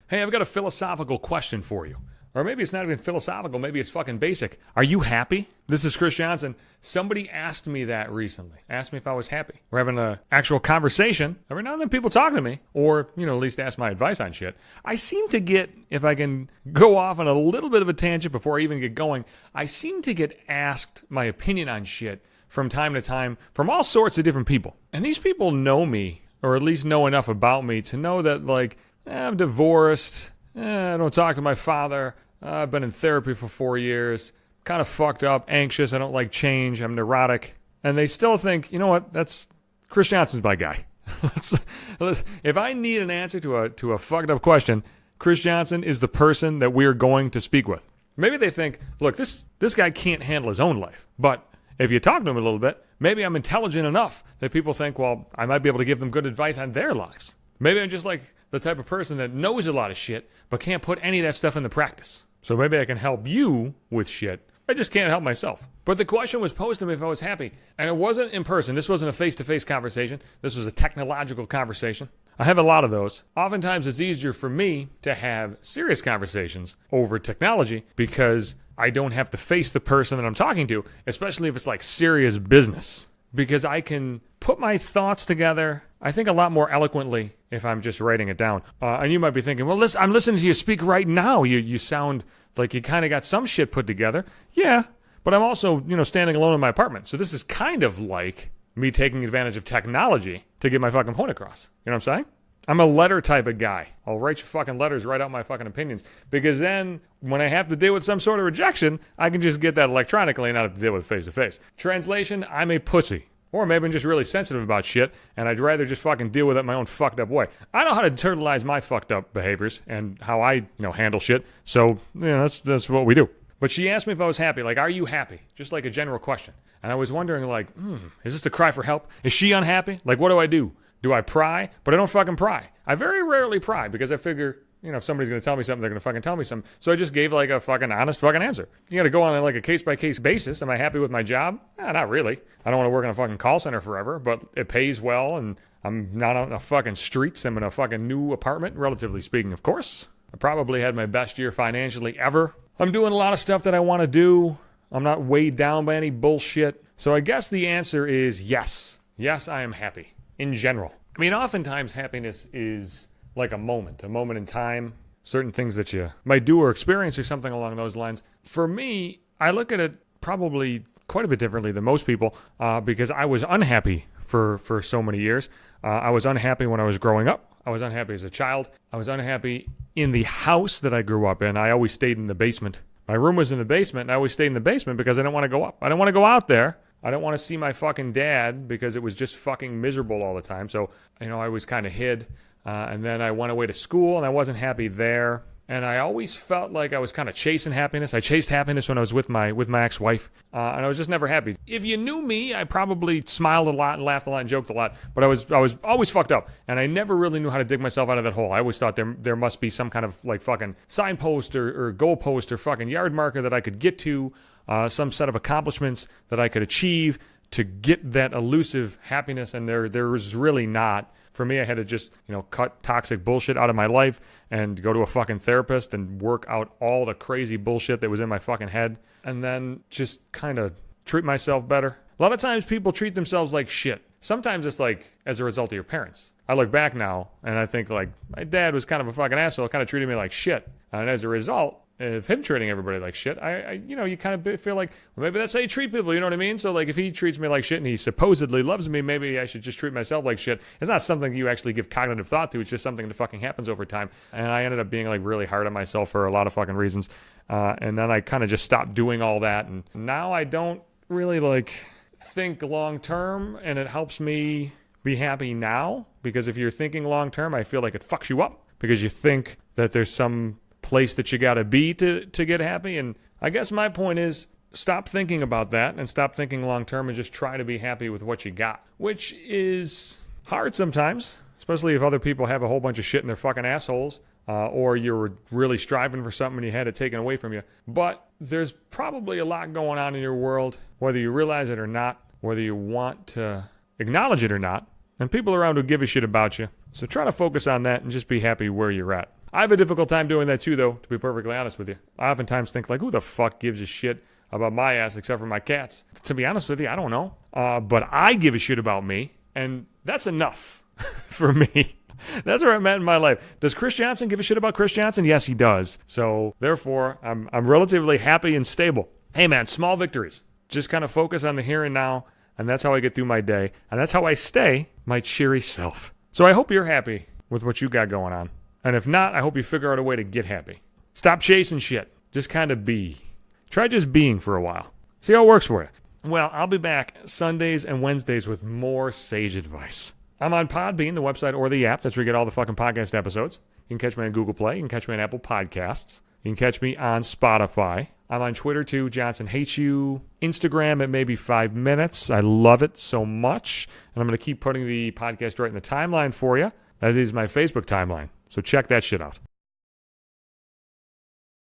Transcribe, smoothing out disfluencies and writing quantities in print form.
Hey, I've got a philosophical question for you. Or maybe it's not even philosophical, maybe it's fucking basic. Are you happy? This is Chris Johnson. Somebody asked me that recently. Asked me if I was happy. We're having an actual conversation. Every now and then people talk to me, or, at least ask my advice on shit. I seem to get, if I can go off on a little bit of a tangent before I even get going, I seem to get asked my opinion on shit from time to time from all sorts of different people. And these people know me, or at least know enough about me to know that, I'm divorced. I don't talk to my father. I've been in therapy for 4 years. Kind of fucked up, anxious. I don't like change. I'm neurotic. And they still think, you know what? That's Chris Johnson's my guy. If I need an answer to a fucked up question, Chris Johnson is the person that we're going to speak with. Maybe they think, look, this guy can't handle his own life. But if you talk to him a little bit, maybe I'm intelligent enough that people think, well, I might be able to give them good advice on their lives. Maybe I'm just like the type of person that knows a lot of shit, but can't put any of that stuff into practice. So maybe I can help you with shit. I just can't help myself. But the question was posed to me if I was happy. And it wasn't in person. This wasn't a face-to-face conversation. This was a technological conversation. I have a lot of those. Oftentimes it's easier for me to have serious conversations over technology because I don't have to face the person that I'm talking to, especially if it's like serious business. Because I can put my thoughts together, I think, a lot more eloquently if I'm just writing it down. And you might be thinking, well, listen, I'm listening to you speak right now. You sound like you kind of got some shit put together. Yeah, but I'm also, standing alone in my apartment. So this is kind of like me taking advantage of technology to get my fucking point across. You know what I'm saying? I'm a letter type of guy. I'll write you fucking letters, write out my fucking opinions. Because then, when I have to deal with some sort of rejection, I can just get that electronically and not have to deal with face-to-face. Translation, I'm a pussy. Or maybe I'm just really sensitive about shit, and I'd rather just fucking deal with it my own fucked up way. I know how to internalize my fucked up behaviors and how I, handle shit. So, that's what we do. But she asked me if I was happy. Are you happy? Just like a general question. And I was wondering, is this a cry for help? Is she unhappy? What do I do? Do I pry? But I don't fucking pry. I very rarely pry because I figure, if somebody's going to tell me something, they're going to fucking tell me something. So I just gave a fucking honest fucking answer. You got to go on a case-by-case basis. Am I happy with my job? Not really. I don't want to work in a fucking call center forever, but it pays well and I'm not on the fucking streets. I'm in a fucking new apartment, relatively speaking, of course. I probably had my best year financially ever. I'm doing a lot of stuff that I want to do. I'm not weighed down by any bullshit. So I guess the answer is yes. Yes, I am happy. In general. Oftentimes happiness is like a moment in time, certain things that you might do or experience or something along those lines. For me, I look at it probably quite a bit differently than most people because I was unhappy for so many years. I was unhappy when I was growing up. I was unhappy as a child. I was unhappy in the house that I grew up in. I always stayed in the basement. My room was in the basement, and I always stayed in the basement because I didn't want to go up. I didn't want to go out there. I don't want to see my fucking dad because it was just fucking miserable all the time. So, I was kind of hid. And then I went away to school and I wasn't happy there. And I always felt like I was kind of chasing happiness. I chased happiness when I was with my ex-wife. And I was just never happy. If you knew me, I probably smiled a lot and laughed a lot and joked a lot. But I was always fucked up. And I never really knew how to dig myself out of that hole. I always thought there must be some kind of fucking signpost or goalpost or fucking yard marker that I could get to. Some set of accomplishments that I could achieve to get that elusive happiness, and there was really not. For me, I had to just, cut toxic bullshit out of my life and go to a fucking therapist and work out all the crazy bullshit that was in my fucking head, and then just kind of treat myself better. A lot of times people treat themselves like shit. Sometimes it's as a result of your parents. I look back now, and I think, my dad was kind of a fucking asshole, kind of treated me like shit, and as a result of him treating everybody like shit, I you kind of feel like, well, maybe that's how you treat people, you know what I mean? So, if he treats me like shit and he supposedly loves me, maybe I should just treat myself like shit. It's not something you actually give cognitive thought to. It's just something that fucking happens over time. And I ended up being, really hard on myself for a lot of fucking reasons. And then I kind of just stopped doing all that. And now I don't really, think long term, and it helps me be happy now. Because if you're thinking long term, I feel like it fucks you up. Because you think that there's some place that you gotta be to get happy. And I guess my point is, stop thinking about that and stop thinking long term and just try to be happy with what you got, which is hard sometimes, especially if other people have a whole bunch of shit in their fucking assholes, or you're really striving for something and you had it taken away from you. But there's probably a lot going on in your world, whether you realize it or not, whether you want to acknowledge it or not, and people around who give a shit about you. So try to focus on that and just be happy where you're at. I have a difficult time doing that too, though, to be perfectly honest with you. I oftentimes think, like, who the fuck gives a shit about my ass except for my cats? To be honest with you, I don't know. But I give a shit about me, and that's enough for me. That's where I'm at in my life. Does Chris Johnson give a shit about Chris Johnson? Yes, he does. So, therefore, I'm relatively happy and stable. Hey, man, small victories. Just kind of focus on the here and now, and that's how I get through my day. And that's how I stay my cheery self. So I hope you're happy with what you got going on. And if not, I hope you figure out a way to get happy. Stop chasing shit. Just kind of be. Try just being for a while. See how it works for you. Well, I'll be back Sundays and Wednesdays with more sage advice. I'm on Podbean, the website or the app. That's where you get all the fucking podcast episodes. You can catch me on Google Play. You can catch me on Apple Podcasts. You can catch me on Spotify. I'm on Twitter too, Johnson Hates You. Instagram at maybe 5 minutes. I love it so much. And I'm going to keep putting the podcast right in the timeline for you. That is my Facebook timeline. So check that shit out.